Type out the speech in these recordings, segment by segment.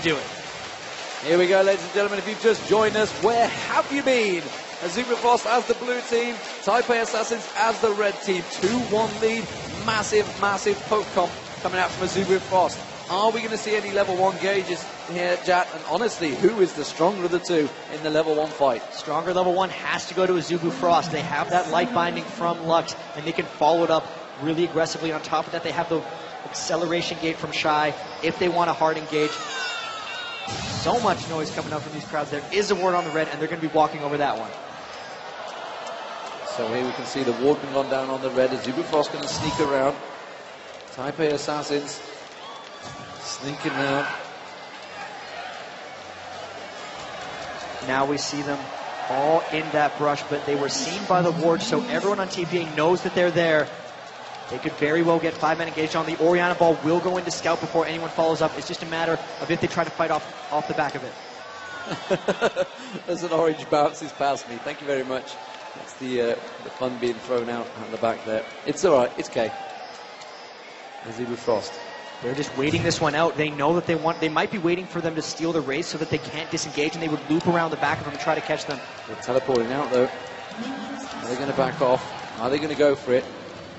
do it. Here we go, ladies and gentlemen. If you've just joined us, where have you been? Azubu Frost as the blue team, Taipei Assassins as the red team. 2-1 lead, massive poke comp coming out from Azubu Frost. Are we going to see any level 1 gauges here, Jat? And honestly, who is the stronger of the two in the level 1 fight? Stronger level 1 has to go to Azubu Frost. They have that light binding from Lux, and they can follow it up really aggressively. On top of that, they have the acceleration gate from Shy if they want a hard engage. So much noise coming out from these crowds. There is a ward on the red, and they're going to be walking over that one. So here we can see the ward being gone down on the red. Azubu Frost going to sneak around. Taipei Assassins sneaking around. Now we see them all in that brush, but they were seen by the ward, so everyone on TPA knows that they're there. They could very well get 5-man engaged on. The Oriana ball will go into scout before anyone follows up. It's just a matter of if they try to fight off the back of it. There's an orange bounces past me. Thank you very much. That's the fun being thrown out the back there. It's all right. It's okay. Azubu Frost. They're just waiting this one out. They know that they might be waiting for them to steal the race so that they can't disengage, and they would loop around the back of them and try to catch them. They're teleporting out, though. Are they going to back off? Are they going to go for it?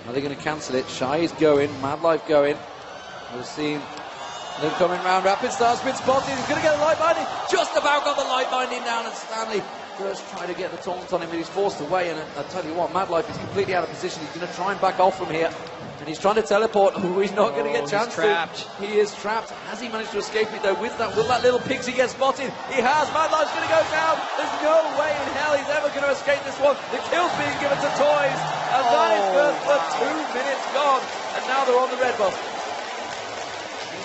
Are they going to cancel it? Shy is going. Mad Life going. We've seen them coming round. Rapid Star's been spotted. He's going to get the light binding. Just about got the light binding down, and Stanley does try to get the taunt on him, but he's forced away. And I tell you what, Mad Life is completely out of position. He's going to try and back off from here. And he's trying to teleport. Oh, he's not going to get a chance trapped. to. He is trapped. Has he managed to escape it, though? With that, will that little pixie get spotted? He has. Mad Life's going to go down. There's no way in hell he's ever going to escape this one. The kill's being given to Toys. And that is good for 2 minutes gone. And now they're on the red buff.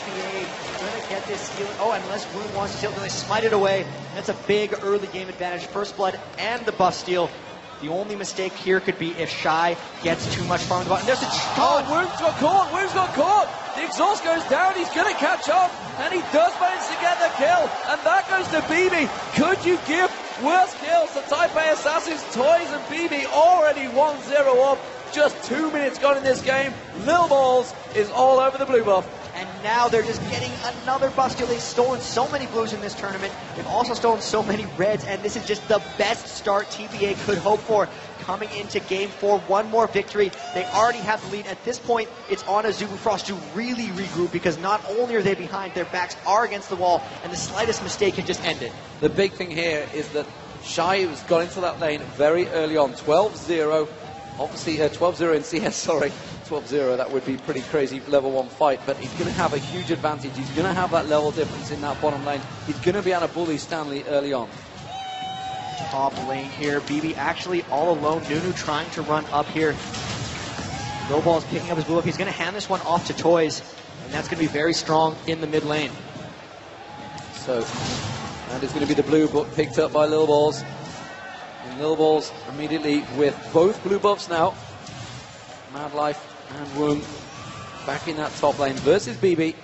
TPA going to get this steal. Oh, unless Wound wants to steal, then they smite it away. That's a big early game advantage. First blood and the buff steal. The only mistake here could be if Shy gets too much farm on the bottom. There's a Wound's got caught. Wound's got caught. The exhaust goes down. He's going to catch up. And he does manage to get the kill. And that goes to BB. Could you give worse kills to Taipei Assassins? Toys and BB already 1-0 up. Just 2 minutes gone in this game. Lil Balls is all over the blue buff. And now they're just getting another buff steal. They've stolen so many blues in this tournament. They've also stolen so many reds, and this is just the best start TPA could hope for coming into Game 4. One more victory. They already have the lead. At this point, it's on Azubu Frost to really regroup, because not only are they behind, their backs are against the wall, and the slightest mistake can just end it. The big thing here is that Shy has got into that lane very early on. 12-0. Obviously, 12-0 in CS, sorry. 12-0, that would be pretty crazy level 1 fight, but he's going to have a huge advantage. He's going to have that level difference in that bottom lane. He's going to be able to bully Stanley early on. Top lane here, BB actually all alone. Nunu trying to run up here. Lowball is picking up his blue up. He's going to hand this one off to Toys, and that's going to be very strong in the mid lane. So, that is going to be the blue picked up by Lil Balls. And Lil Balls immediately with both blue buffs now. Mad Life and Woong back in that top lane versus BB.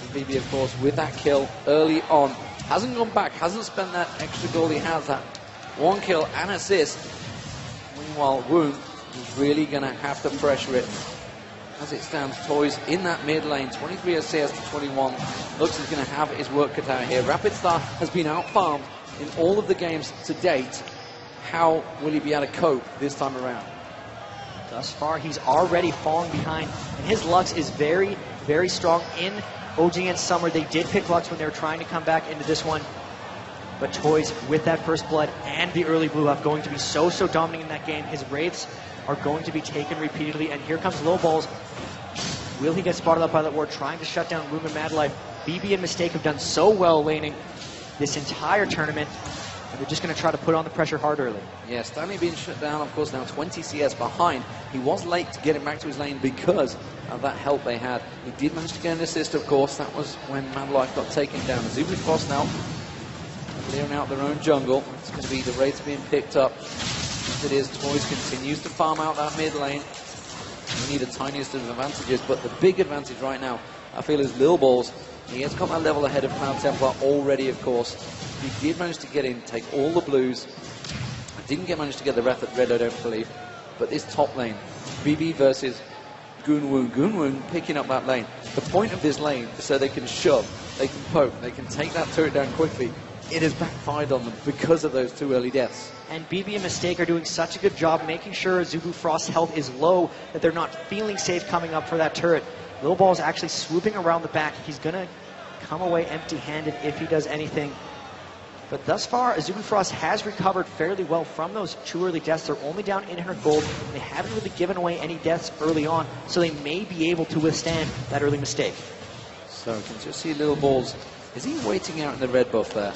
And BB, of course, with that kill early on. Hasn't gone back, hasn't spent that extra gold. He has that 1 kill and assist. Meanwhile, Woong is really going to have to pressure it. As it stands, Toys in that mid lane, 23 assists to 21. Looks is going to have his work cut out here. Rapid Star has been out-farmed in all of the games to date. How will he be able to cope this time around? Thus far, he's already falling behind, and his Lux is very, very strong in OG and Summer. They did pick Lux when they were trying to come back into this one, but Toys, with that first blood and the early blue buff, going to be so dominant in that game. His Wraiths are going to be taken repeatedly, and here comes Low Balls. Will he get spotted up by that ward, trying to shut down Room and Mad Life? BB and Mistake have done so well laning this entire tournament. And they're just going to try to put on the pressure hard early. Yeah, Stanley being shut down, of course, now 20 CS behind. He was late to get him back to his lane because of that help they had. He did manage to get an assist, of course. That was when Mad Life got taken down. Azubu Frost now clearing out their own jungle. It's going to be the Wraiths being picked up. As it is, Toys continues to farm out that mid lane. We need the tiniest of advantages, but the big advantage right now, I feel, is Lil Balls. He has got that level ahead of Cloud Templar already, of course. He did manage to get in, take all the blues. Didn't manage to get the red, I don't believe. But this top lane, BB versus Goonwoon. Goonwoon picking up that lane. The point of this lane is so they can shove they can poke, they can take that turret down quickly. It has backfired on them because of those 2 early deaths. And BB and Mistake are doing such a good job making sure Azubu Frost's health is low, that they're not feeling safe coming up for that turret. Little Ball is actually swooping around the back. He's going to come away empty-handed if he does anything. But thus far, Azubu Frost has recovered fairly well from those 2 early deaths. They're only down 800 gold. They haven't really given away any deaths early on, so they may be able to withstand that early mistake. So you can just see Little Balls. Is he waiting out in the red buff there?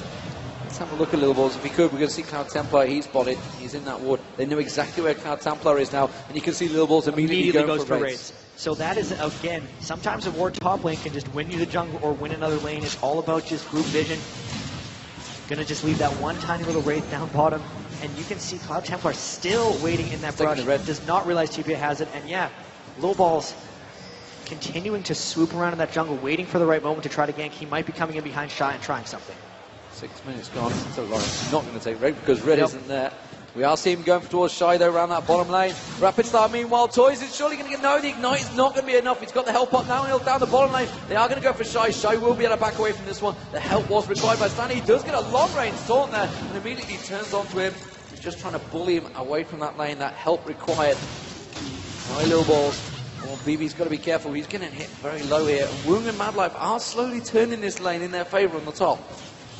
Let's have a look at Little Balls. If we could, we're going to see Cloud Templar. He's spotted. He's in that ward. They know exactly where Cloud Templar is now, and you can see Little Balls immediately goes for raids. So that is, again, sometimes a ward top lane can just win you the jungle or win another lane. It's all about just group vision. Gonna just leave that one tiny little wraith down bottom, and you can see Cloud Templar still waiting in that brush. Does not realize TPA has it, and yeah, Little Balls continuing to swoop around in that jungle, waiting for the right moment to try to gank. He might be coming in behind Shy and trying something. 6 minutes gone. So Lawrence not going to take Red because Red isn't there. We are seeing him going towards Shy though around that bottom lane. Rapid start meanwhile. Toys is surely going to get, no, the ignite is not going to be enough. He's got the help up now and he'll down the bottom lane. They are going to go for Shy. Shy will be able to back away from this one. The help was required by Stanley. He does get a long range taunt there and immediately turns onto him. He's just trying to bully him away from that lane. That help required. Now Little Balls. Well, BB's got to be careful. He's getting hit very low here. Woong and Mad Life are slowly turning this lane in their favor on the top.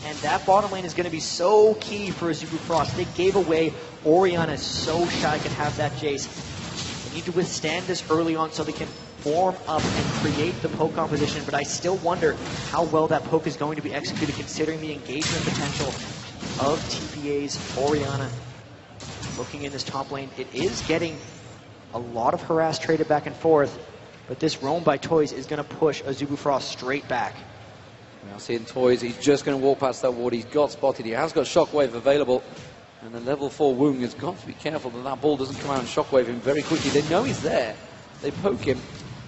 And that bottom lane is going to be so key for Azubu Frost. They gave away Orianna so Shy can have that Jace. They need to withstand this early on so they can form up and create the poke composition, but I still wonder how well that poke is going to be executed considering the engagement potential of TPA's Orianna. Looking in this top lane, it is getting a lot of harass traded back and forth, but this roam by Toys is going to push Azubu Frost straight back. Now seeing Toys, he's just going to walk past that ward. He's got spotted. He has got Shockwave available. And the level 4 Woong has got to be careful that that ball doesn't come out and Shockwave him very quickly. They know he's there. They poke him.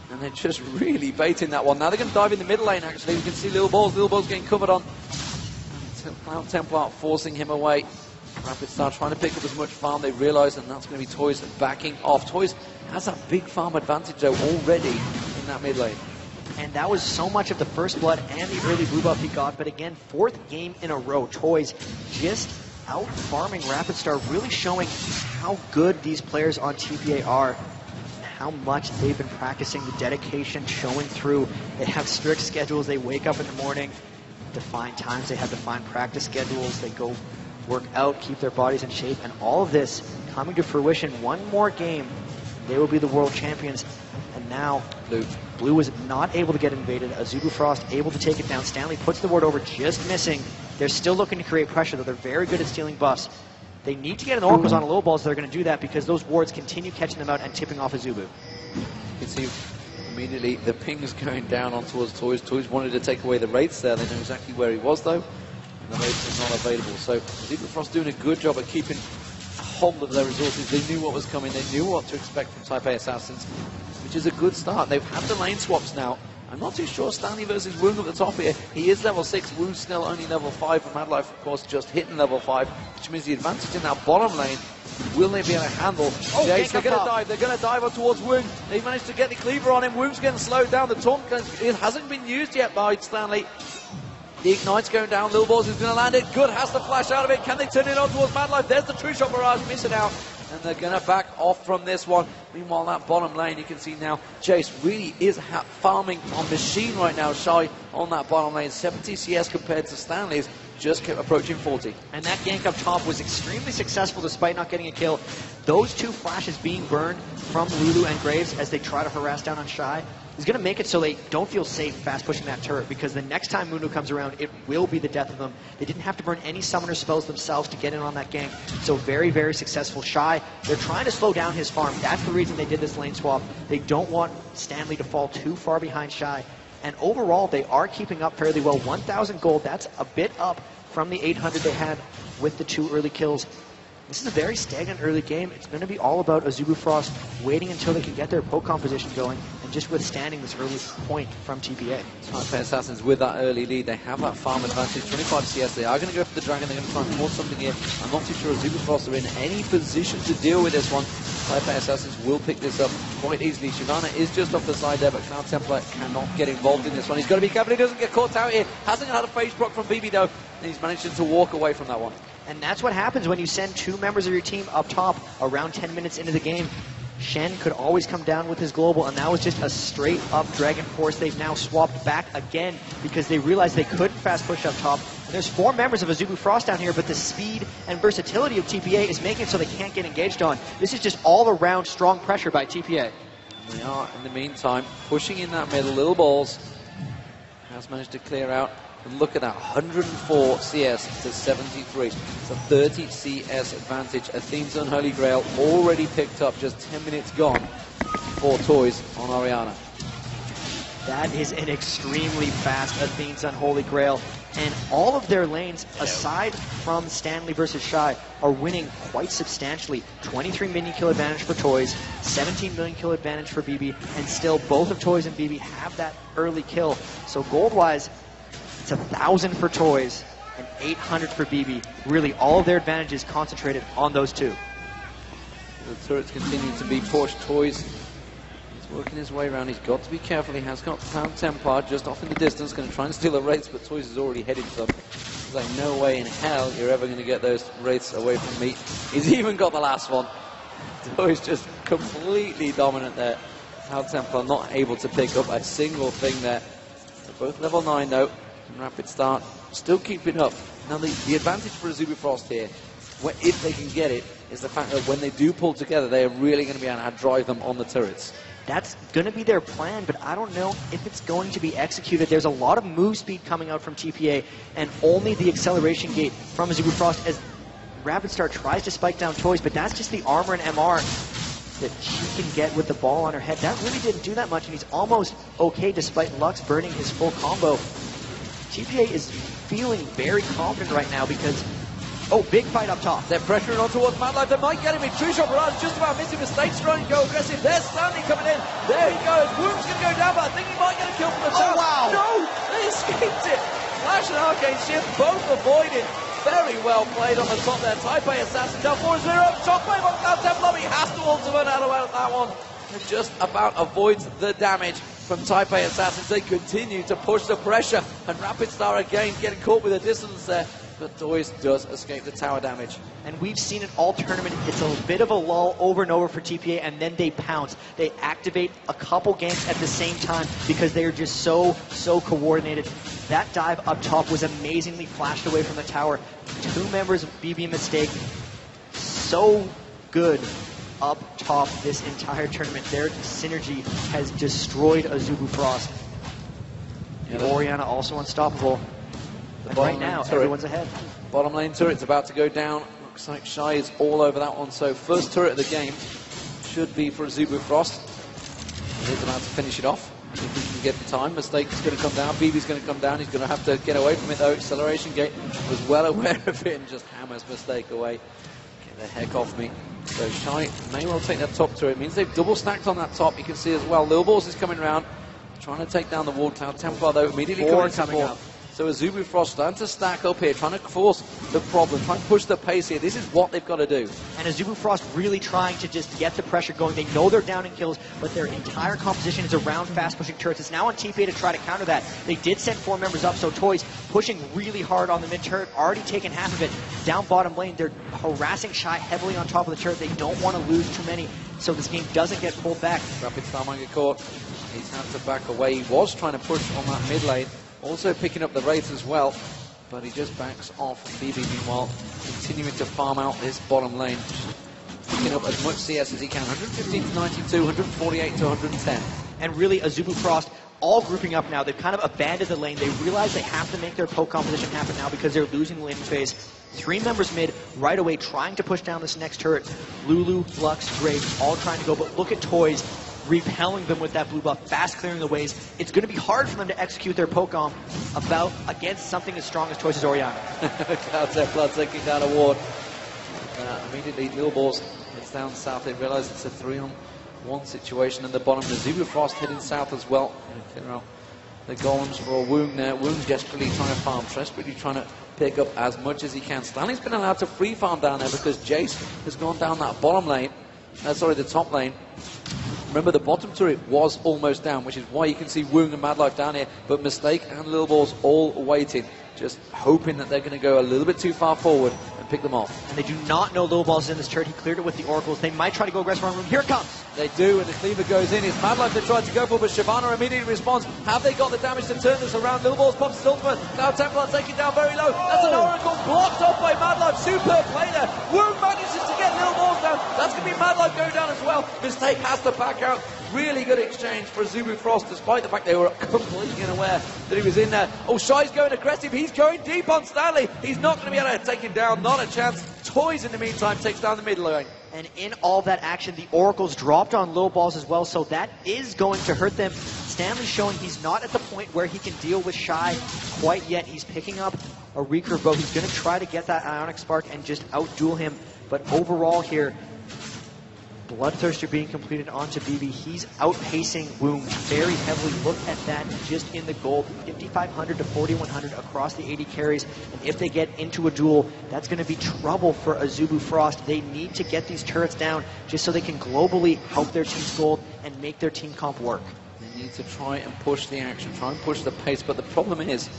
And they're just really baiting that one. Now they're going to dive in the middle lane, actually. You can see Little Balls. Little Balls getting covered on. And Cloud Templar forcing him away. Rapid Star trying to pick up as much farm. They realise, and that's going to be Toys backing off. Toys has a big farm advantage, though, already in that mid lane. And that was so much of the first blood and the early blue buff he got. But again, 4th game in a row, Toys just out farming Rapid Star, really showing how good these players on TPA are, how much they've been practicing, the dedication showing through. They have strict schedules. They wake up in the morning, define times. They have defined practice schedules. They go work out, keep their bodies in shape, and all of this coming to fruition. One more game, they will be the world champions. And now Blue was not able to get invaded. Azubu Frost able to take it down. Stanley puts the ward over, just missing. They're still looking to create pressure, though. They're very good at stealing buffs. They need to get an Oracles on a low ball, so they're going to do that because those wards continue catching them out and tipping off Azubu. You can see immediately the ping's going down on towards Toys. Toys wanted to take away the Wraiths there. They know exactly where he was, though. And the Wraiths are not available. So Azubu Frost doing a good job at keeping hold of their resources. They knew what was coming. They knew what to expect from Taipei Assassins, which is a good start. They've had the lane swaps now. I'm not too sure Stanley versus Woong at the top here. He is level 6. Woong's still only level 5. And Mad Life, of course, just hitting level 5, which means the advantage in that bottom lane. Will they be able to handle? Jace, they're going to dive. They're going to dive on towards Woong. They managed to get the cleaver on him. Woong's getting slowed down. The taunt it hasn't been used yet by Stanley. The ignite's going down. Little Balls is going to land it. Good, has to flash out of it. Can they turn it on towards Mad Life? There's the True Shot Barrage, missing out. And they're going to back off from this one. Meanwhile, that bottom lane, you can see now, Jace really is farming on machine right now. Shy on that bottom lane. 70 CS compared to Stanley's. Just kept approaching 40. And that gank up top was extremely successful despite not getting a kill. Those 2 flashes being burned from Lulu and Graves as they try to harass down on Shy is going to make it so they don't feel safe fast pushing that turret, because the next time Mundo comes around, it will be the death of them. They didn't have to burn any summoner spells themselves to get in on that gank. So very, very successful. Shy, they're trying to slow down his farm. That's the reason they did this lane swap. They don't want Stanley to fall too far behind Shy. And overall, they are keeping up fairly well. 1,000 gold, that's a bit up from the 800 they had with the 2 early kills. This is a very stagnant early game. It's going to be all about Azubu Frost waiting until they can get their poke composition going and just withstanding this early point from TPA. Taipei Assassins with that early lead. They have that farm advantage, 25 CS. They are going to go for the Dragon. They're going to try and force something here. I'm not too sure Azubu Frost are in any position to deal with this one. Taipei Assassins will pick this up quite easily. Shyvana is just off the side there, but Cloud Templar cannot get involved in this one. He's got to be careful he doesn't get caught out here. Hasn't had a phase proc from BB though, and he's managed to walk away from that one. And that's what happens when you send 2 members of your team up top around 10 minutes into the game. Shen could always come down with his global, and that was just a straight up Dragon Force. They've now swapped back again because they realized they couldn't fast push up top. And there's 4 members of Azubu Frost down here, but the speed and versatility of TPA is making it so they can't get engaged on. This is just all around strong pressure by TPA. They are, in the meantime, pushing in that middle. Little Balls has managed to clear out. And look at that, 104 CS to 73. It's a 30 CS advantage. Athene's Unholy Grail already picked up, just 10 minutes gone for Toys on Oriana. That is an extremely fast Athene's Unholy Grail. And all of their lanes, aside from Stanley versus Shy, are winning quite substantially. 23 million kill advantage for Toys, 17 million kill advantage for BB, and still both of Toys and BB have that early kill. So gold-wise, it's 1,000 for Toys and 800 for BB. Really, all of their advantages concentrated on those 2. The turrets continue to be pushed. Toys is working his way around. He's got to be careful. He has got Cloud Templar just off in the distance, going to try and steal the Wraiths, but Toys is already heading to them. There's like no way in hell you're ever going to get those Wraiths away from me. He's even got the last one. Toys just completely dominant there. Cloud Templar not able to pick up a single thing there. They're both level 9 though. And Rapid Start still keeping up. Now the advantage for Azubu Frost here, if they can get it, is the fact that when they do pull together, they are really going to be able to drive them on the turrets. That's going to be their plan, but I don't know if it's going to be executed. There's a lot of move speed coming out from TPA, and only the acceleration gate from Azubu Frost as Rapid Start tries to spike down Toys, but that's just the armor and MR that she can get with the ball on her head. That really didn't do that much, and he's almost okay despite Lux burning his full combo. TPA is feeling very confident right now because, oh, big fight up top. They're pressuring on towards Madlife. They might get him in. True Shot Barrage just about missing. Mistakes trying to go aggressive. There's Stanley coming in. There he goes. Wound's going to go down, but I think he might get a kill from the top. Oh, wow. No, they escaped it. Flash and Arcane Shift both avoided. Very well played on the top there. Taipei Assassin down 4-0. Shockwave on Cloud Templar. He has to ultimate out of that one. And just about avoids the damage from Taipei Assassins. They continue to push the pressure, and Rapid Star again getting caught with a distance there, but Toys does escape the tower damage. And we've seen it all tournament. It's a bit of a lull over and over for TPA, and then they pounce. They activate a couple games at the same time because they are just so coordinated. That dive up top was amazingly flashed away from the tower. 2 members of BB Mistake, so good up top this entire tournament. Their synergy has destroyed Azubu Frost. And Oriana also unstoppable. And right now, everyone's ahead. Bottom lane turret's about to go down. Looks like Shy is all over that one. So first turret of the game should be for Azubu Frost. He's about to finish it off. If he can get the time. Mistake is going to come down. BB's going to come down. He's going to have to get away from it though. Acceleration gate was well aware of it and just hammers Mistake away. Get the heck off me. So Shy may well take that top turret. It means they've double stacked on that top. You can see as well. Lil Balls is coming around, trying to take down the wall. Cloud Templar though immediately coming up. So Azubu Frost starting to stack up here, trying to force the problem, trying to push the pace here. This is what they've got to do. And Azubu Frost really trying to just get the pressure going. They know they're down in kills, but their entire composition is around fast pushing turrets. It's now on TPA to try to counter that. They did send 4 members up, so Toys pushing really hard on the mid turret, already taken half of it. Down bottom lane, they're harassing Shy heavily on top of the turret. They don't want to lose too many, so this game doesn't get pulled back. Rapid Star might get caught. He's had to back away. He was trying to push on that mid lane. Also picking up the Wraith as well, but he just backs off. BB meanwhile continuing to farm out this bottom lane, picking up as much CS as he can. 115 to 92, 148 to 110. And really Azubu Frost all grouping up now. They've kind of abandoned the lane. They realize they have to make their poke composition happen now because they're losing the lane phase. 3 members mid right away trying to push down this next turret. Lulu, Lux, Drake all trying to go, but look at Toys repelling them with that blue buff, fast clearing the ways. It's going to be hard for them to execute their poke-on against something as strong as Toys' Oriana. Cloud Templar taking down a ward. Immediately, Lil Balls heads down south. They realize it's a 3-on-1 situation in the bottom. Azubu Frost heading south as well. The golems for a Wound there. Wound desperately trying to farm, desperately trying to pick up as much as he can. Stanley's been allowed to free farm down there because Jace has gone down that bottom lane. the top lane. Remember, the bottom turret was almost down, which is why you can see Woong and Mad Life down here, but Mistake and Little Balls all waiting, just hoping that they're going to go a little bit too far forward and pick them off. And they do not know Little Balls is in this turret. He cleared it with the Oracles. They might try to go aggressive on room. Here it comes. They do, and the cleaver goes in. It's Mad Life they tried to go for, but Shyvana immediately responds. Have they got the damage to turn this around? Little Balls pops his ultimate. Now Templar taking down very low. That's an Oracle blocked off by Mad Life. Superb play there. Woong manages to get Little Balls down. That's going to be Mad Life going down as well. Mistake has to back out. Really good exchange for Azubu Frost, despite the fact they were completely unaware that he was in there. Oh, Shy's going aggressive. He's going deep on Stanley. He's not going to be able to take him down. Not a chance. Toys, in the meantime, takes down the mid lane. And in all that action, the Oracles dropped on Little Balls as well, so that is going to hurt them. Stanley's showing he's not at the point where he can deal with Shy quite yet. He's picking up a recurve bow. He's going to try to get that Ionic Spark and just outduel him. But overall here, Bloodthirster being completed onto BB. He's outpacing Woong very heavily. Look at that just in the gold. 5,500 to 4,100 across the 80 carries. And if they get into a duel, that's going to be trouble for Azubu Frost. They need to get these turrets down just so they can globally help their team's gold and make their team comp work. They need to try and push the action, try and push the pace. But the problem is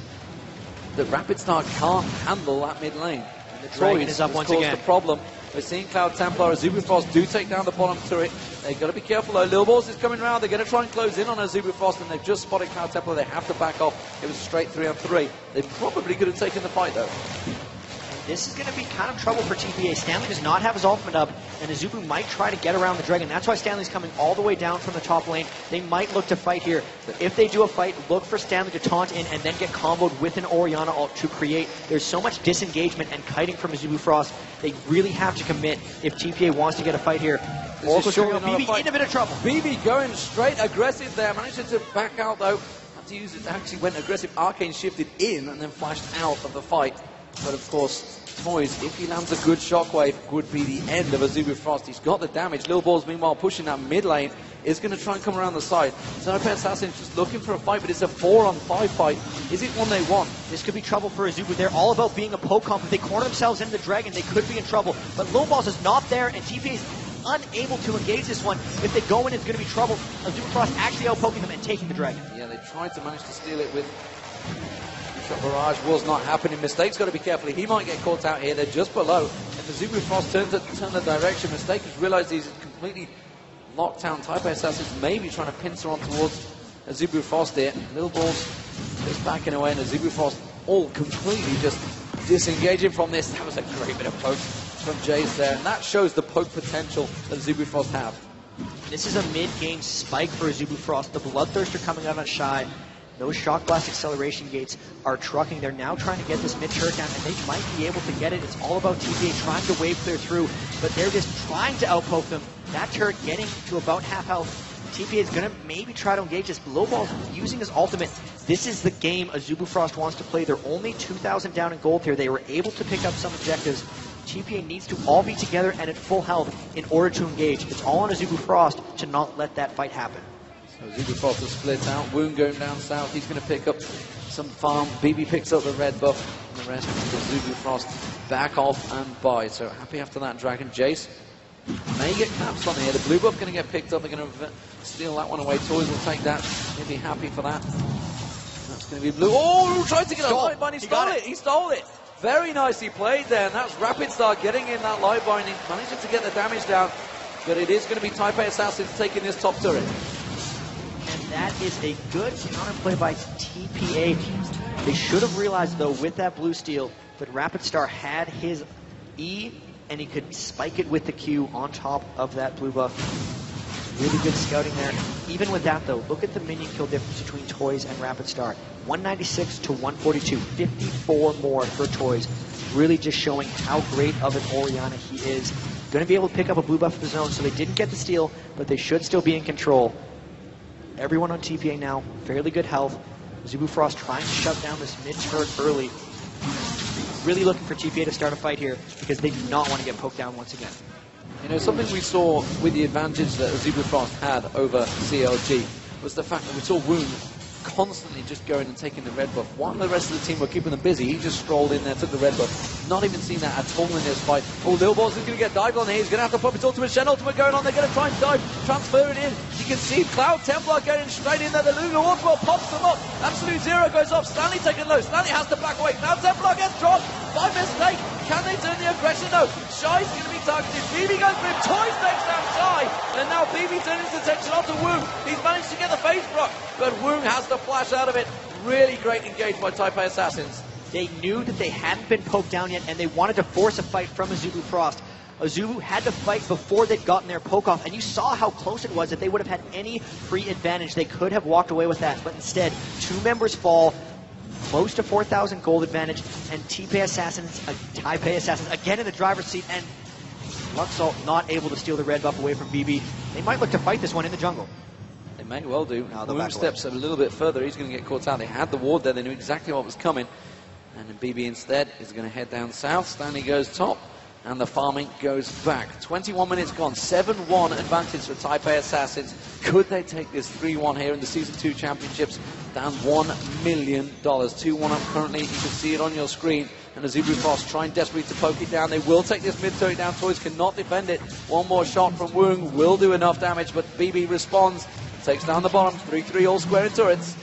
that Rapid Star can't handle that mid lane. And the Dragon is up once again. The problem. We're seeing Cloud Templar, Azubu Frost do take down the bottom turret. They've got to be careful though. Little Balls is coming around. They're going to try and close in on Azubu Frost, and they've just spotted Cloud Templar. They have to back off. It was straight 3-on-3. They probably could have taken the fight though. This is going to be kind of trouble for TPA. Stanley does not have his ultimate up, and Azubu might try to get around the Dragon. That's why Stanley's coming all the way down from the top lane. They might look to fight here. But if they do a fight, look for Stanley to taunt in and then get comboed with an Orianna ult to create. There's so much disengagement and kiting from Azubu Frost. They really have to commit if TPA wants to get a fight here. BB in a bit of trouble. BB going straight aggressive there. Managed to back out though. Had to use it. Actually went aggressive. Arcane shifted in and then flashed out of the fight. But of course, Toys, if he lands a good shockwave, would be the end of Azubu Frost. He's got the damage. Little Balls, meanwhile, pushing that mid lane, is going to try and come around the side. Taipei Assassin's just looking for a fight, but it's a 4-on-5 fight. Is it one they want? This could be trouble for Azubu. They're all about being a poke comp. If they corner themselves into the Dragon, they could be in trouble. But Little Balls is not there, and TPA is unable to engage this one. If they go in, it's going to be trouble. Azubu Frost actually outpoking them and taking the Dragon. Yeah, they tried to manage to steal it with... Barrage was not happening. Mistake's got to be careful. He might get caught out here. They're just below. If Azubu Frost turns the direction, Mistake has realized he's completely locked down. Taipei Assassin's maybe trying to pincer on towards Azubu Frost here. Little Balls just backing away, and Azubu Frost all completely just disengaging from this. That was a great bit of poke from Jace there, and that shows the poke potential that Azubu Frost have. This is a mid-game spike for Azubu Frost. The Bloodthirster coming out on Shy. Those Shock Blast acceleration gates are trucking. They're now trying to get this mid-turret down, and they might be able to get it. It's all about TPA trying to wave clear through, but they're just trying to outpoke them. That turret getting to about half health. TPA is going to maybe try to engage this. Little Balls using his ultimate. This is the game Azubu Frost wants to play. They're only 2,000 down in gold here. They were able to pick up some objectives. TPA needs to all be together and at full health in order to engage. It's all on Azubu Frost to not let that fight happen. So Azubu Frost is split out. Woong going down south. He's going to pick up some farm. BB picks up the red buff. And the rest of Azubu Frost back off and buy. So happy after that Dragon. Jace may get caps on here. The blue buff going to get picked up. They're going to steal that one away. Toys will take that. He'll be happy for that. That's going to be blue. Oh, tried to get a light bind. He stole it. He stole it. Very nicely played there. And that's Rapid Star getting in that light binding. Managing to get the damage down. But it is going to be Taipei Assassins taking this top turret. And that is a good counterplay by TPA. They should have realized, though, with that blue steal, that Rapid Star had his E, and he could spike it with the Q on top of that blue buff. Really good scouting there. Even with that, though, look at the minion kill difference between Toys and Rapid Star. 196 to 142, 54 more for Toys. Really just showing how great of an Orianna he is. Going to be able to pick up a blue buff of his own, so they didn't get the steal, but they should still be in control. Everyone on TPA now, fairly good health. Azubu Frost trying to shut down this mid-turret early. Really looking for TPA to start a fight here because they do not want to get poked down once again. You know, something we saw with the advantage that Azubu Frost had over CLG was the fact that we saw Woong constantly just going and taking the red buff. While the rest of the team were keeping them busy, he just strolled in there, took the red buff. Not even seen that at all in this fight. Oh, Lil Balls is going to get dived on here. He's going to have to pop his ultimate, Shen ultimate going on. They're going to try and dive, transfer it in. You can see Cloud Templar getting straight in there. The Lulu Ultimate pops them up. Absolute Zero goes off. Stanley taking low. Stanley has to back away. Cloud Templar gets dropped by mistake. Can they turn the aggression? No. Shy's going to be targeted. BB goes for him. Toys takes down Shy. And now BB turns his attention onto Woong. He's managed to get the face proc, but Woong has to flash out of it. Really great engage by Taipei Assassins. They knew that they hadn't been poked down yet, and they wanted to force a fight from Azubu Frost. Azubu had to fight before they'd gotten their poke off, and you saw how close it was. If they would have had any free advantage, they could have walked away with that. But instead, 2 members fall, close to 4,000 gold advantage, and Taipei Assassins again in the driver's seat, and Luxalt not able to steal the red buff away from BB. They might look to fight this one in the jungle. They may well do. Woong steps a little bit further. He's going to get caught out. They had the ward there. They knew exactly what was coming. And then BB instead is going to head down south. Stanley goes top. And the farming goes back. 21 minutes gone. 7-1 advantage for Taipei Assassins. Could they take this 3-1 here in the Season 2 Championships? Down $1 million. 2-1 up currently. You can see it on your screen. And Azubu Frost trying desperately to poke it down. They will take this mid-turret down. Toys cannot defend it. One more shot from Woong will do enough damage, but BB responds. Takes down the bottom. 3-3 all square in turrets.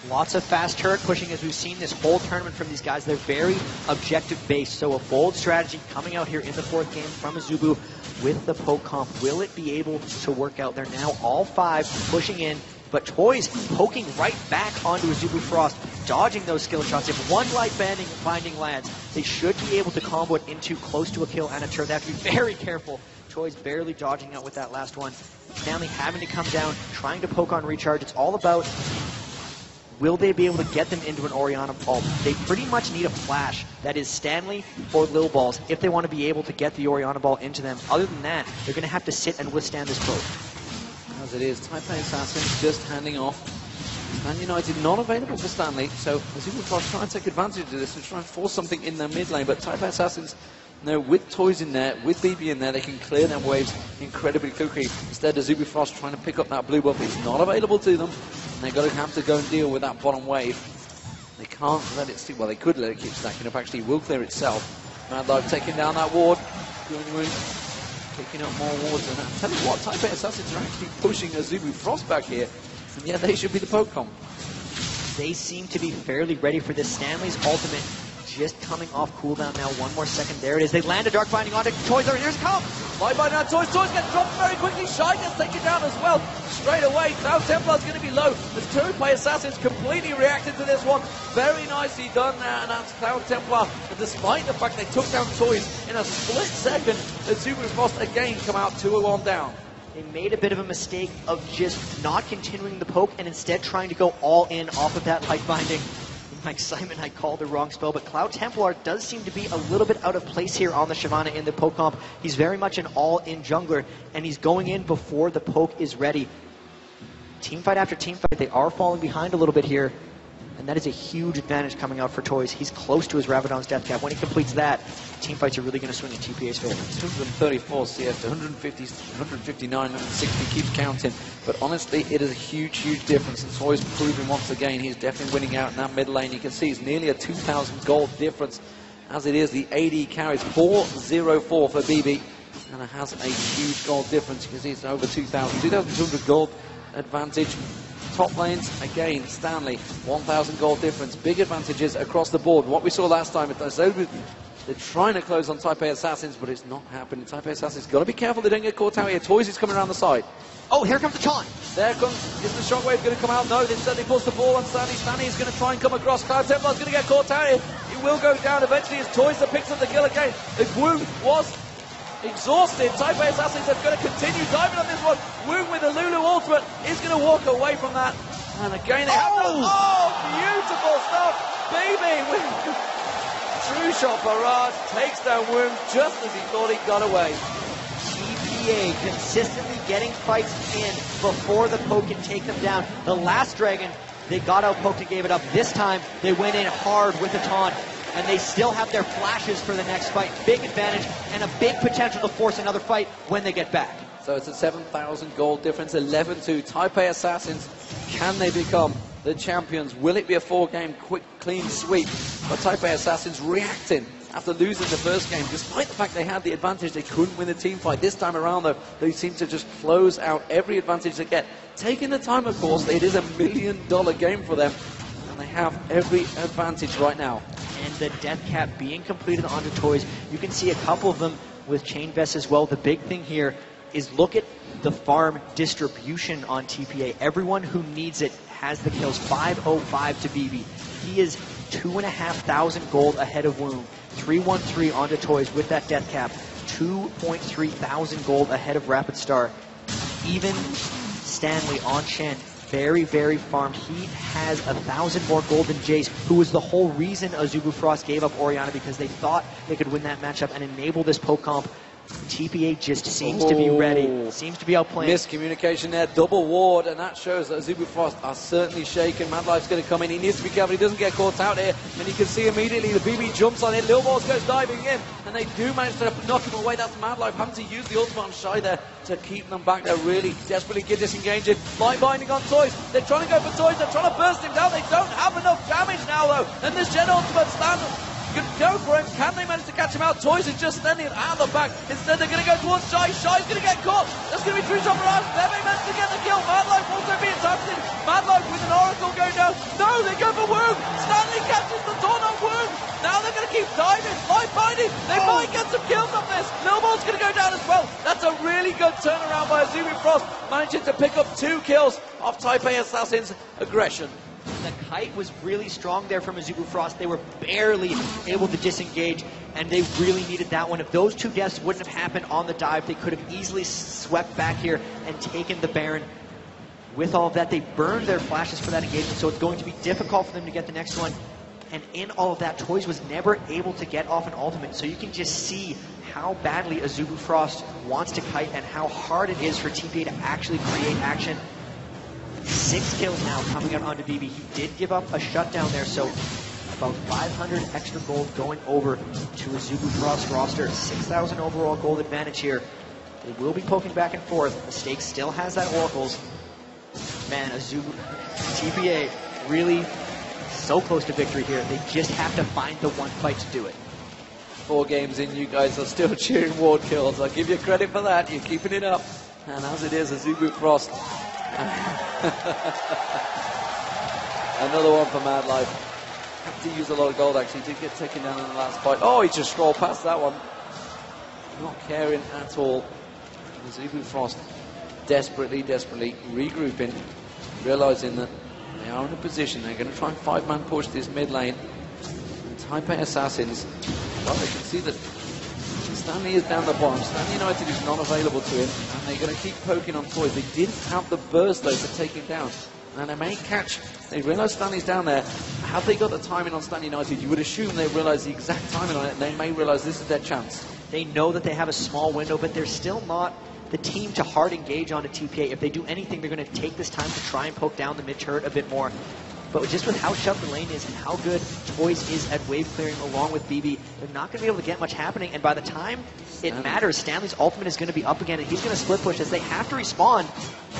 Lots of fast turret pushing, as we've seen this whole tournament from these guys. They're very objective-based, so a bold strategy coming out here in the 4th game from Azubu with the poke comp. Will it be able to work out? They're now all 5 pushing in, but Toys poking right back onto Azubu Frost, dodging those skill shots. If one light binding lands, they should be able to combo it into close to a kill and a turret. They have to be very careful. Toys barely dodging out with that last one. Stanley having to come down, trying to poke on recharge. It's all about, will they be able to get them into an Orianna Pulp? They pretty much need a flash. That is Stanley or Lil Balls if they want to be able to get the Orianna Ball into them. Other than that, they're going to have to sit and withstand this poke. As it is, Taipei Assassins just handing off. Man United not available for Stanley, so Azubu Frost trying to take advantage of this and try and force something in their mid lane, but Taipei Assassins, no, with Toys in there, with BB in there, they can clear them waves incredibly quickly. Instead, Azubu Frost trying to pick up that blue buff. It's not available to them, and they're going to have to go and deal with that bottom wave. They can't let it stick. Well, they could let it keep stacking up. Actually, it will clear itself. Mad Life taking down that ward. Picking up more wards. And I tell you what, Taipei Assassins are actually pushing Azubu Frost back here. And yeah, they should be the poke comp. They seem to be fairly ready for this. Stanley's ultimate just coming off cooldown now. 1 more second. There it is. They land a Dark Binding onto Toys. Here's come. Bye now, Toys. Toys gets dropped very quickly. Shy gets taken down as well. Straight away. Cloud Templar's going to be low. The Taipei Assassins completely reacted to this one. Very nicely done there. And that's Cloud Templar. And despite the fact they took down Toys in a split second, Azubu Frost again come out 2-1 down. They made a bit of a mistake of just not continuing the poke and instead trying to go all in off of that light binding. In my excitement, I called the wrong spell, but Cloud Templar does seem to be a little bit out of place here on the Shyvana in the poke comp. He's very much an all-in jungler, and he's going in before the poke is ready. Teamfight after teamfight, they are falling behind a little bit here, and that is a huge advantage coming out for Toys. He's close to his Rabadon's death cap. When he completes that, teamfights are really going to swing in TPA's favor. 234 CS to 150, 159, 160, keeps counting. But honestly, it is a huge, huge difference. And Toys proving once again he's definitely winning out in that mid lane. You can see it's nearly a 2,000 gold difference. As it is, the AD carries 404 for BB. And it has a huge gold difference. You can see it's over 2,200 gold advantage. Top lanes, again, Stanley, 1,000 gold difference. Big advantages across the board. What we saw last time, they're trying to close on Taipei Assassins, but it's not happening. Taipei Assassins got to be careful they don't get caught out here. Toys is coming around the side. Oh, here comes the taunt. There comes, is the shockwave going to come out? No, they certainly puts the ball on Stanley. Stanley is going to try and come across. Cloud Templar's going to get caught out here. He will go down eventually. It's Toys that picks up the kill again. The Woong was exhausted. Taipei Assassins are going to continue diving on this one. Woong with the Lulu ultimate is going to walk away from that. And again, they have beautiful stuff. Baby with true shot barrage takes down Woong just as he thought he got away. TPA consistently getting fights in before the poke can take them down. The last dragon, they got out poked and gave it up. This time, they went in hard with the taunt. And they still have their flashes for the next fight. Big advantage and a big potential to force another fight when they get back. So it's a 7,000 gold difference, 11-2. Taipei Assassins, can they become the champions. Will it be a 4-game quick, clean sweep? But Taipei Assassins reacting after losing the first game. Despite the fact they had the advantage, they couldn't win the team fight. This time around, though, they seem to just close out every advantage they get. Taking the time, of course, it is $1 million game for them, and they have every advantage right now. And the death cap being completed onto toys. You can see a couple of them with chain vests as well. The big thing here is look at the farm distribution on TPA. Everyone who needs it has the kills. 505 to BB. He is 2,500 gold ahead of Woong. 313 onto toys with that death cap. 2.3 thousand gold ahead of Rapid Star. Even Stanley on Shen, very, very farmed. He has 1,000 more gold than Jace, who was the whole reason Azubu Frost gave up Orianna, because they thought they could win that matchup and enable this poke comp. TPA just seems to be ready, seems to be outplaying. Miscommunication there, double ward, and that shows that Azubu Frost are certainly shaken. Mad Life's going to come in, he needs to be careful, he doesn't get caught out here, and you can see immediately the BB jumps on it, Lil Balls goes diving in, and they do manage to knock him away. That's Mad Life having to use the ultimate on Shy there to keep them back. They're really desperately disengaging. Light binding on toys, they're trying to go for toys, they're trying to burst him down, they don't have enough damage now though, and this Gen ultimate stand could go for him. Can they manage to catch him out? Toys is just standing out of the back. Instead, they're going to go towards Shy. Shy's going to get caught. There's going to be 3 jump around. They may manage to get the kill. Mad Life also being targeted. Mad Life with an Oracle going down. No, they go for Woong. Stanley catches the taunt on Woong. Now they're going to keep diving. Life binding. They might get some kills on this. Millball's going to go down as well. That's a really good turnaround by Azubu Frost, managing to pick up 2 kills off Taipei Assassin's aggression. The kite was really strong there from Azubu Frost. They were barely able to disengage, and they really needed that one. If those 2 deaths wouldn't have happened on the dive, they could have easily swept back here and taken the Baron. With all of that, they burned their flashes for that engagement, so it's going to be difficult for them to get the next one. And in all of that, Toys was never able to get off an ultimate, so you can just see how badly Azubu Frost wants to kite and how hard it is for TPA to actually create action. 6 kills now coming out onto BB. He did give up a shutdown there, so about 500 extra gold going over to Azubu Frost roster. 6,000 overall gold advantage here. They will be poking back and forth. Mistake still has that Oracles. Man, Azubu, TPA really so close to victory here. They just have to find the one fight to do it. 4 games in, you guys are still cheering ward kills. I'll give you credit for that. You're keeping it up. And as it is, Azubu Frost. Another one for Mad Life. Had to use a lot of gold actually. Did get taken down in the last fight. Oh, he just scrolled past that one. Not caring at all. Azubu Frost desperately regrouping, realizing that they are in a position. They're going to try and 5-man push this mid lane. And Taipei Assassins, well, they can see that Stanley is down the bottom. Stanley United is not available to him, and they're going to keep poking on toys. They didn't have the burst though to take him down, and they may catch. They realise Stanley's down there. Have they got the timing on Stanley United? You would assume they realise the exact timing on it, and they may realise this is their chance. They know that they have a small window, but they're still not the team to hard engage onto TPA. If they do anything, they're going to take this time to try and poke down the mid turret a bit more. But just with how shoved the lane is and how good Toys is at wave clearing along with BB, they're not going to be able to get much happening. And by the time it matters, Stanley's ultimate is going to be up again, and he's going to split push as they have to respawn.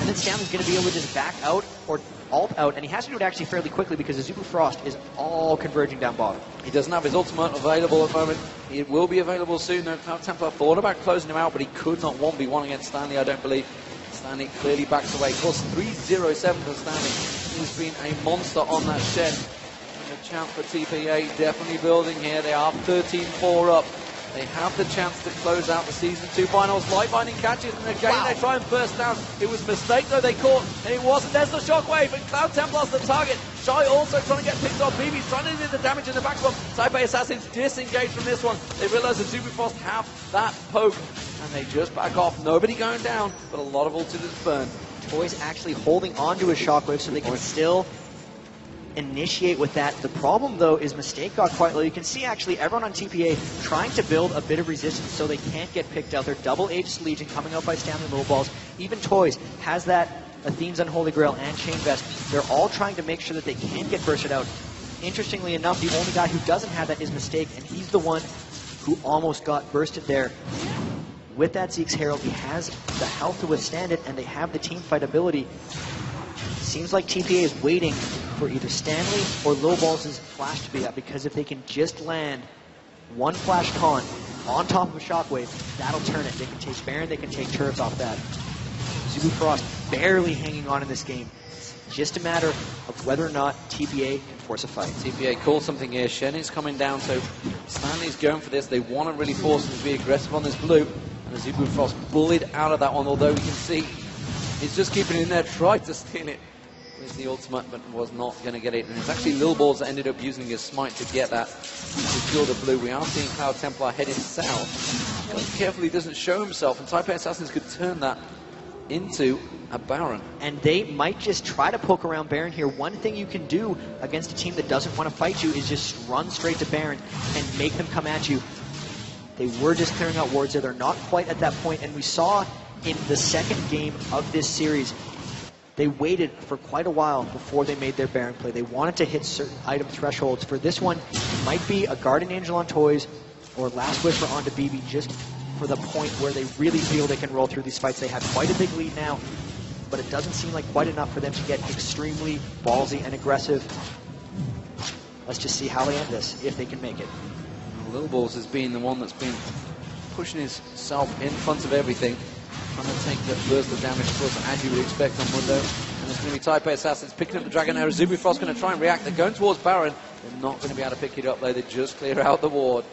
And then Stanley's going to be able to just back out or ult out, and he has to do it actually fairly quickly because Azubu Frost is all converging down bottom. He doesn't have his ultimate available at the moment. It will be available soon. Templar thought about closing him out, but he could not 1v1 against Stanley, I don't believe. Stanley clearly backs away. Plus 307 for Stanley. He's been a monster on that Shen. And the chance for TPA definitely building here. They are 13-4 up. They have the chance to close out the Season 2 finals. Light binding catches, and again they try and burst down. It was a mistake though they caught, and it wasn't. There's the shockwave, and Cloud Templar's the target. Shy also trying to get picked off. BB's trying to do the damage in the backbone. Taipei Assassins disengaged from this one. They realise that Azubu Frost have that poke, and they just back off. Nobody going down, but a lot of ultimates burned. Toys actually holding on to his shockwave so they can still initiate with that. The problem though is Mistake got quite low. You can see actually everyone on TPA trying to build a bit of resistance so they can't get picked out. They're double Aegis Legion coming out by Stanley Little Balls. Even Toys has that Athene's Unholy Grail and Chain Vest. They're all trying to make sure that they can't get bursted out. Interestingly enough, the only guy who doesn't have that is Mistake, and he's the one who almost got bursted there. With that Zeke's Herald, he has the health to withstand it, and they have the team fight ability. Seems like TPA is waiting for either Stanley or Lil Balls' flash to be up, because if they can just land one flash con on top of a shockwave, that'll turn it. They can take Baron, they can take turrets off that. Azubu Frost barely hanging on in this game. It's just a matter of whether or not TPA can force a fight. TPA called something here. Shen is coming down, so Stanley's going for this. They want to really force him to be aggressive on this blue. And Azubu Frost bullied out of that one, although you can see he's just keeping it in there, tried to steal it with the ultimate, but was not going to get it. And it's actually Lil Balls that ended up using his smite to get that, to secure the blue. We are seeing Cloud Templar heading south. But carefully doesn't show himself, and Taipei Assassins could turn that into a Baron. And they might just try to poke around Baron here. One thing you can do against a team that doesn't want to fight you is just run straight to Baron and make them come at you. They were just clearing out wards there. They're not quite at that point, and we saw in the second game of this series, they waited for quite a while before they made their Baron play. They wanted to hit certain item thresholds. For this one, it might be a Guardian Angel on Toys or Last Whisper onto BB, just for the point where they really feel they can roll through these fights. They have quite a big lead now, but it doesn't seem like quite enough for them to get extremely ballsy and aggressive. Let's just see how they end this, if they can make it. Lil Balls has been the one that's been pushing himself in front of everything, trying to take the burst of damage, of course, as you would expect on Mundo. And it's going to be Taipei Assassins picking up the Dragon now. Azubu Frost going to try and react. They're going towards Baron. They're not going to be able to pick it up, though. They just clear out the ward.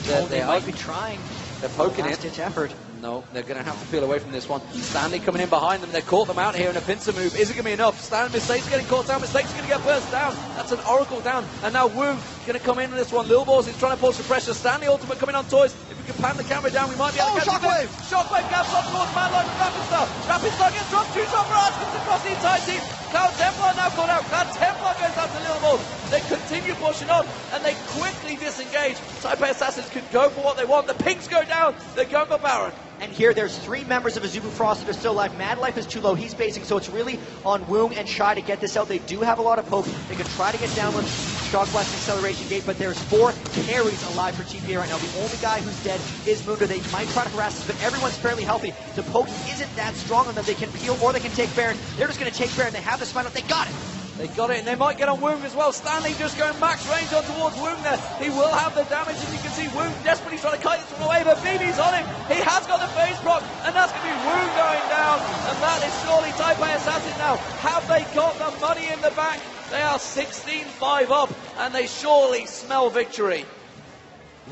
They might be trying. They're poking it. Last-ditch effort. No, they're going to have to peel away from this one. Stanley coming in behind them. They caught them out here in a pincer move. Is it going to be enough? Stanley, Mistake's getting caught down. Mistake's going to get burst down. That's an Oracle down. And now Wu going to come in on this one. Lil Balls is trying to push the pressure. Stanley ultimate coming on Toys. If we can pan the camera down, we might be able to catch Shockwave! Shockwave gaps up towards Madlock and Rapid Star. Rapid Star gets dropped. 2 shot barrage comes across the entire team. Cloud Templar now caught out. Cloud Templar goes out to Lil Balls. They continue pushing on, and they quickly disengage. Taipei Assassins can go for what they want. The pinks go down. They're going for Baron. And here, there's 3 members of Azubu Frost that are still alive. Mad Life is too low. He's basing, so it's really on Woong and Shy to get this out. They do have a lot of poke. They can try to get down with Shock Blast and Acceleration Gate, but there's 4 carries alive for TPA right now. The only guy who's dead is Mundo. They might try to harass us, but everyone's fairly healthy. The poke isn't that strong on them. They can peel or they can take Baron. They're just going to take Baron. They have the spine up. They got it. They got it, and they might get on Woong as well. Stanley just going max range on towards Woong there. He will have the damage, and you can see Woong desperately trying to kite this one away, but BB's on him. He has got the phase proc, and that's going to be Woong going down, and that is surely Taipei Assassin now. Have they got the money in the bank? They are 16-5 up, and they surely smell victory.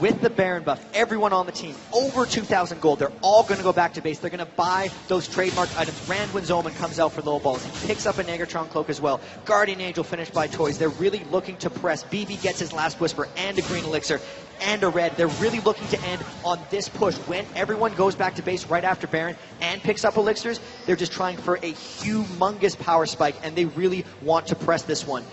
With the Baron buff, everyone on the team, over 2,000 gold, they're all going to go back to base. They're going to buy those trademark items. Randwin's Omen comes out for Lil Balls. He picks up a Negatron Cloak as well. Guardian Angel finished by Toys. They're really looking to press. BB gets his Last Whisper and a Green Elixir and a red. They're really looking to end on this push. When everyone goes back to base right after Baron and picks up Elixirs, they're just trying for a humongous power spike, and they really want to press this one.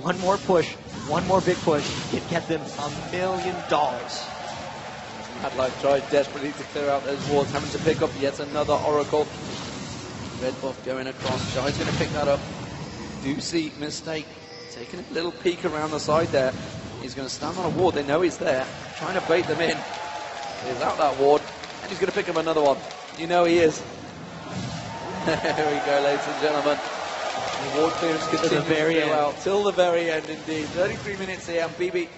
One more push, one more big push can get them $1 million. Mad Life tried desperately to clear out those wards, having to pick up yet another Oracle. Red buff going across. Shy's going to pick that up. Do see Mistake taking a little peek around the side there. He's going to stand on a ward. They know he's there, trying to bait them in. He's out that ward, and he's going to pick up another one. You know he is. There we go, ladies and gentlemen. The ward clearance continues to the very end. Well, till the very end, indeed. 33 minutes here, and BB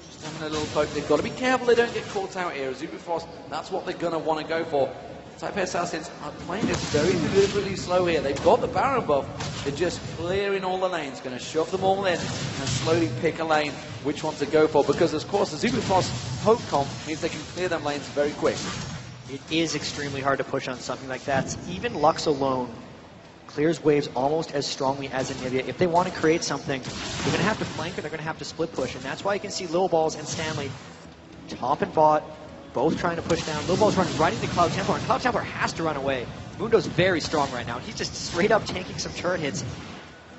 just having a little poke. They've got to be careful they don't get caught out here. Azubu Frost, that's what they're going to want to go for. Taipei Assassins are playing this very deliberately slow here. They've got the Baron buff. They're just clearing all the lanes, going to shove them all in and slowly pick a lane which one to go for. Because, of course, Azubu Frost poke comp means they can clear them lanes very quick. It is extremely hard to push on something like that. Even Lux alone clears waves almost as strongly as Anivia. If they want to create something, they're going to have to flank or they're going to have to split push. And that's why you can see Lil Balls and Stanley, top and bot, both trying to push down. Lil Balls running right into Cloud Templar, and Cloud Templar has to run away. Mundo's very strong right now. He's just straight up tanking some turret hits.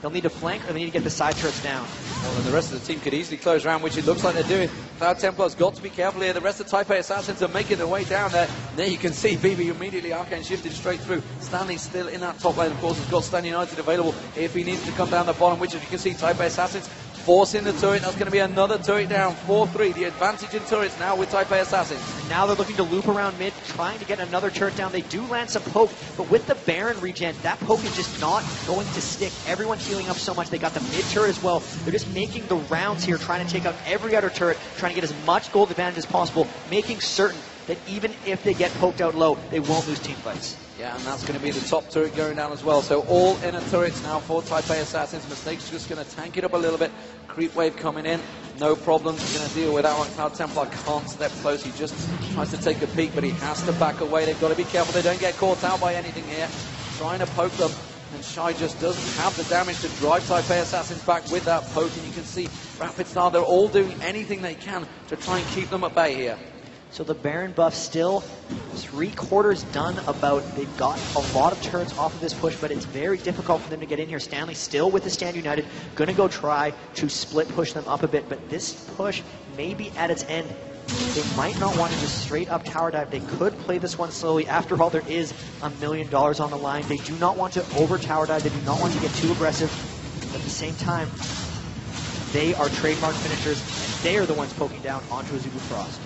They'll need to flank or they need to get the side turrets down. Well, and the rest of the team could easily close around, which it looks like they're doing. Cloud Templar's got to be careful here. The rest of Taipei Assassins are making their way down there. And there you can see BB immediately arcane shifted straight through. Stanley's still in that top lane, of course, has got Stan United available if he needs to come down the bottom, which as you can see, Taipei Assassins forcing the turret. That's going to be another turret down. 4-3. The advantage in turrets now with Taipei Assassins. And now they're looking to loop around mid, trying to get another turret down. They do land some poke, but with the Baron regen, that poke is just not going to stick. Everyone's healing up so much. They got the mid turret as well. They're just making the rounds here, trying to take out every other turret, trying to get as much gold advantage as possible, making certain that even if they get poked out low, they won't lose team fights. Yeah, and that's going to be the top turret going down as well. So all inner turrets now for Taipei Assassins. Mistake's just going to tank it up a little bit. Creep wave coming in. No problems. He's going to deal with that one. Cloud Templar can't step close. He just tries to take a peek, but he has to back away. They've got to be careful they don't get caught out by anything here. Trying to poke them. And Shy just doesn't have the damage to drive Taipei Assassins back with that poke. And you can see Rapid Star, they're all doing anything they can to try and keep them at bay here. So the Baron buff still 3/4 done about. They've got a lot of turrets off of this push, but it's very difficult for them to get in here. Stanley still with the Stand United, going to go try to split push them up a bit, but this push may be at its end. They might not want to just straight up tower dive. They could play this one slowly. After all, there is $1 million on the line. They do not want to over tower dive. They do not want to get too aggressive. But at the same time, they are trademark finishers, and they are the ones poking down onto Azubu Frost.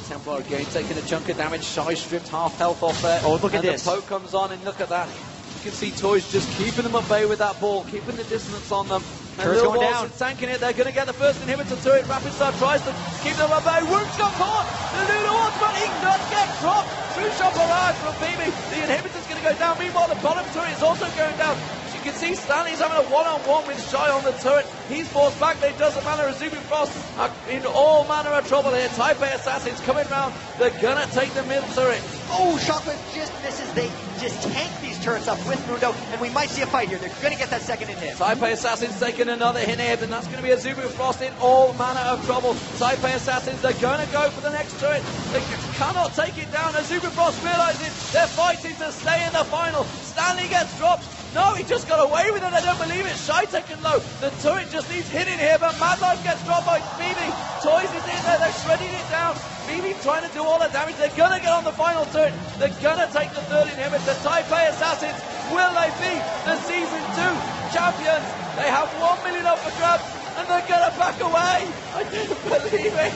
Templar again taking a chunk of damage. Shy stripped half health off there. Oh, look at this. The poke comes on, and look at that. You can see Toys just keeping them at bay with that ball, keeping the distance on them. And Turret's Little going Balls down. is tanking it. They're going to get the first inhibitor turret. Rapid Star tries to keep them at bay. Woong's got caught. The Lulu ultimate, he does get dropped. True shot barrage from BB. The inhibitor's going to go down. Meanwhile, the bottom turret is also going down. You can see Stanley's having a one-on-one with Shy on the turret. He's forced back, but it doesn't matter. Azubu Frost are in all manner of trouble here. Taipei Assassins coming round. They're gonna take the mid turret. Oh, Shockwave just misses. They just tank these turrets up with Mundo, and we might see a fight here. They're gonna get that second hit. Taipei Assassins taking another hit here, and that's gonna be Azubu Frost in all manner of trouble. Taipei Assassins, they're gonna go for the next turret. They cannot take it down. Azubu Frost realizes they're fighting to stay in the final. Stanley gets dropped. No, he just got away with it. I don't believe it. Shy taken low. The turret just needs hitting here, but Mad Life gets dropped by BB. Toys is in there. They're shredding it down. BB trying to do all the damage. They're going to get on the final turret. They're going to take the third inhibitor. Taipei Assassins, will they be the Season 2 champions? They have 1 million up for grabs, and they're going to back away. I didn't believe it.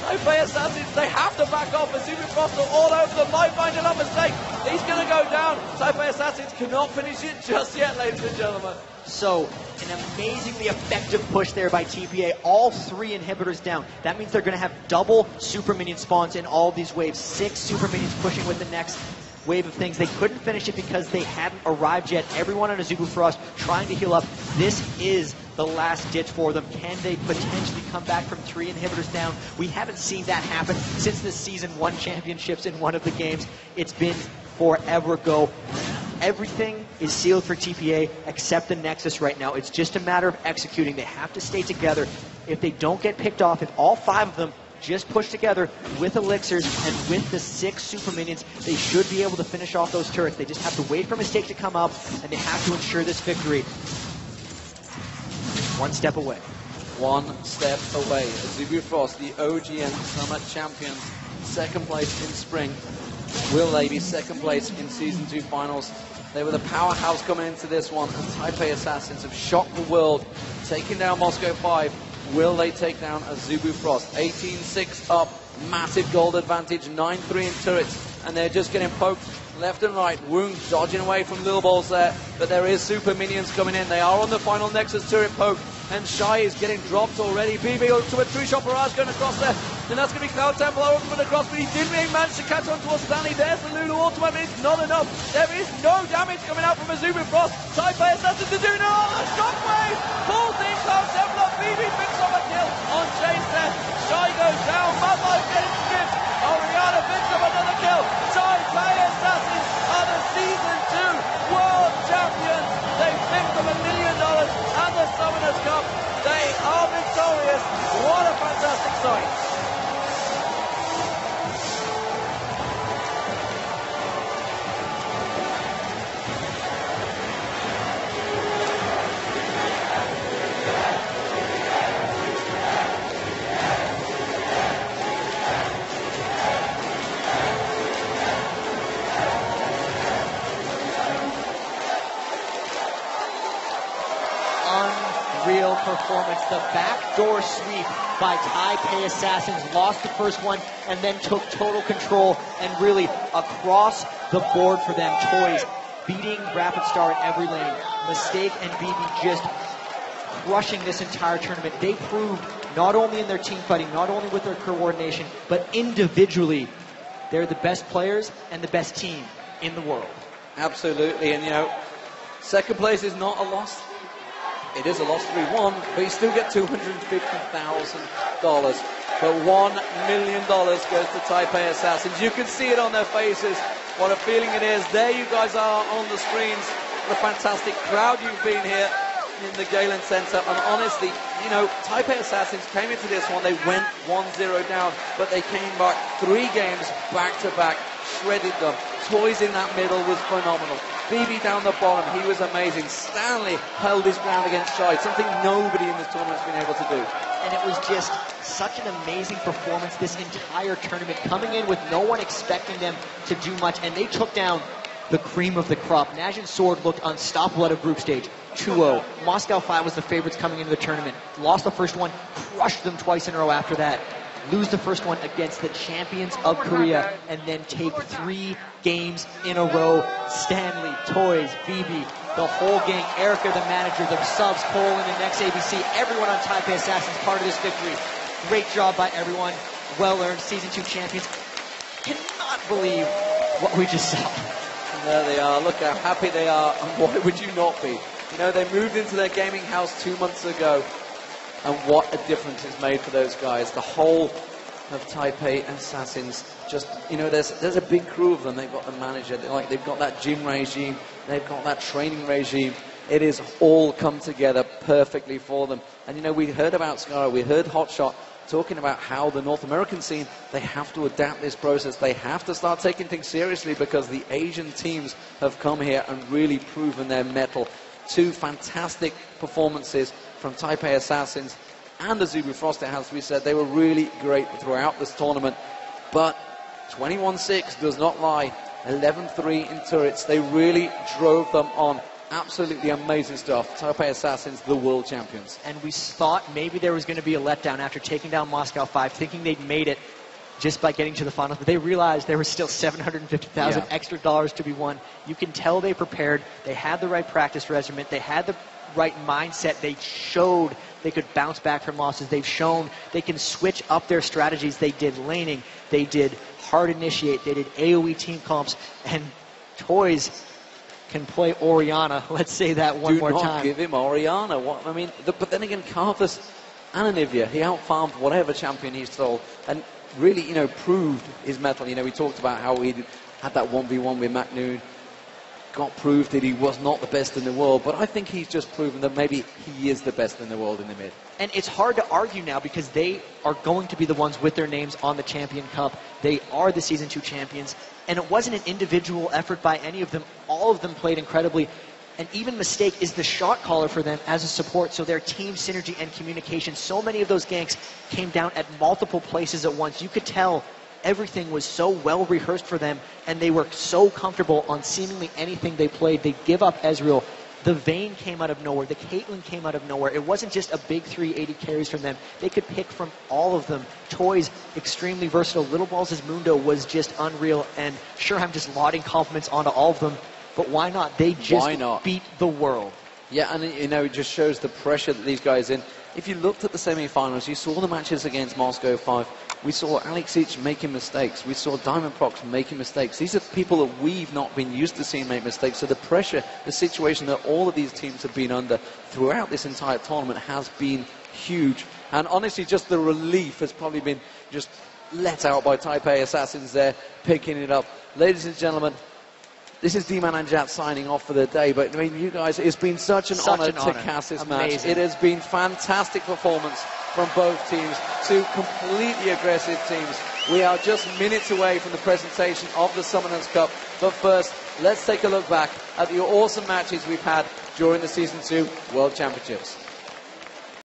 Taipei Assassins, they have to back off. Azubu Frost are all over them. Life-minded on mistake. He's going to go down. Taipei Assassins cannot finish it just yet, ladies and gentlemen. So, an amazingly effective push there by TPA. All 3 inhibitors down. That means they're going to have double super minion spawns in all of these waves. 6 super minions pushing with the next wave of things. They couldn't finish it because they hadn't arrived yet. Everyone on Azubu Frost trying to heal up. This is the last ditch for them. Can they potentially come back from 3 inhibitors down? We haven't seen that happen since the Season 1 championships in one of the games. It's been forever ago. Everything is sealed for TPA except the Nexus right now. It's just a matter of executing. They have to stay together. If they don't get picked off, if all 5 of them just push together with elixirs and with the 6 super minions, they should be able to finish off those turrets. They just have to wait for Mistake to come up, and they have to ensure this victory. 1 step away. 1 step away. Azubu Frost, the OGN Summer Champions, 2nd place in spring. Will they be 2nd place in Season 2 finals? They were the powerhouse coming into this one, and Taipei Assassins have shocked the world, taking down Moscow 5. Will they take down Azubu Frost? 18-6 up, massive gold advantage, 9-3 in turrets, and they're just getting poked left and right. Woong dodging away from Little Balls there, but there is super minions coming in. They are on the final Nexus turret poke, and Shy is getting dropped already. BB to a True Shot barrage going across there, and that's going to be Cloud Templar ultimate across, but he didn't even manage to catch on to Stanley. There's the Lulu ultimate, but it's not enough. There is no damage coming out from Azubu Frost. Taipei Assassins to do now. The shockwave pulls in Cloud Templar. BB picks up a kill on Chase there. Shy goes down. Mad Life getting skipped. Oriana picks up another kill. Taipei Assassins are the Season 2 World Champions. They picked up $1 million and the Summoners Cup. They are victorious. What a fantastic sight. force sweep by Taipei Assassins, lost the first one, and then took total control and really across the board for them. Toys beating Rapid Star in every lane. Mistake and BB just crushing this entire tournament. They proved not only in their team fighting, not only with their coordination, but individually, they're the best players and the best team in the world. Absolutely, and you know, second place is not a loss. It is a loss 3-1, but you still get $250,000. But $1 million goes to Taipei Assassins. You can see it on their faces, what a feeling it is. There you guys are on the screens. What a fantastic crowd you've been here in the Galen Center. And honestly, you know, Taipei Assassins came into this one, they went 1-0 down, but they came back 3 games back to back, shredded them. Toys in that middle was phenomenal. BB down the bottom, he was amazing. Stanley held his ground against Shai, something nobody in this tournament's been able to do. And it was just such an amazing performance this entire tournament, coming in with no one expecting them to do much, and they took down the cream of the crop. Najin Sword looked unstoppable at a group stage, 2-0. Moscow 5 was the favorites coming into the tournament. Lost the first one, crushed them twice in a row after that. Lose the first one against the champions of Korea, and then take 3 games in a row. Stanley, Toys, BB, the whole gang, Erica, the manager, the subs, Colin, and XABC, everyone on Taipei Assassins part of this victory. Great job by everyone. Well earned. Season 2 champions. Cannot believe what we just saw. And there they are. Look how happy they are, and why would you not be? You know, they moved into their gaming house 2 months ago, and what a difference it's made for those guys. The whole of Taipei Assassins, just, you know, there's a big crew of them. They've got the manager, they've got that gym regime, they've got that training regime. It is all come together perfectly for them. And you know, we heard about Scara, we heard Hotshot talking about how the North American scene, they have to adapt this process. They have to start taking things seriously, because the Asian teams have come here and really proven their mettle. 2 fantastic performances from Taipei Assassins and Azubu Frost. It has to be said, they were really great throughout this tournament. But 21-6 does not lie. 11-3 in turrets. They really drove them on. Absolutely amazing stuff. Taipei Assassins, the world champions. And we thought maybe there was going to be a letdown after taking down Moscow 5, thinking they'd made it just by getting to the finals, but they realized there was still $750,000 extra dollars to be won. You can tell they prepared. They had the right practice regimen. They had the right mindset. They showed they could bounce back from losses. They've shown they can switch up their strategies. They did laning. They did hard initiate. They did AoE team comps. And Toys can play Oriana. Let's say that one more time. Do not give him Oriana. What, I mean, but then again, Carthus and Anivia, he outfarmed whatever champion he stole, and really, you know, proved his mettle. You know, we talked about how he had that 1v1 with Mac Noon, got proved that he was not the best in the world, but I think he's just proven that maybe he is the best in the world in the mid. And it's hard to argue now, because they are going to be the ones with their names on the Champion Cup. They are the Season 2 champions, and it wasn't an individual effort by any of them. All of them played incredibly, and even Mistake is the shot caller for them as a support, so their team synergy and communication, so many of those ganks came down at multiple places at once. You could tell everything was so well rehearsed for them, and they were so comfortable on seemingly anything they played. They give up Ezreal. The Vayne came out of nowhere. The Caitlyn came out of nowhere. It wasn't just a big 380 carries from them. They could pick from all of them. Toys, extremely versatile. Little Balls' Mundo was just unreal. And sure, I'm just lauding compliments onto all of them, but why not? They just beat the world. Yeah, and you know, it just shows the pressure that these guys in. If you looked at the semi-finals, you saw the matches against Moscow 5. We saw Alex Ich making mistakes. We saw Diamond Prox making mistakes. These are people that we've not been used to seeing make mistakes. So the pressure, the situation that all of these teams have been under throughout this entire tournament has been huge. And honestly, just the relief has probably been just let out by Taipei Assassins there, picking it up. Ladies and gentlemen, this is D-Man and Jat signing off for the day, but I mean, you guys, it's been such an honor to cast this match. It has been fantastic performance from both teams, 2 completely aggressive teams. We are just minutes away from the presentation of the Summoners Cup, but first, let's take a look back at the awesome matches we've had during the Season 2 World Championships.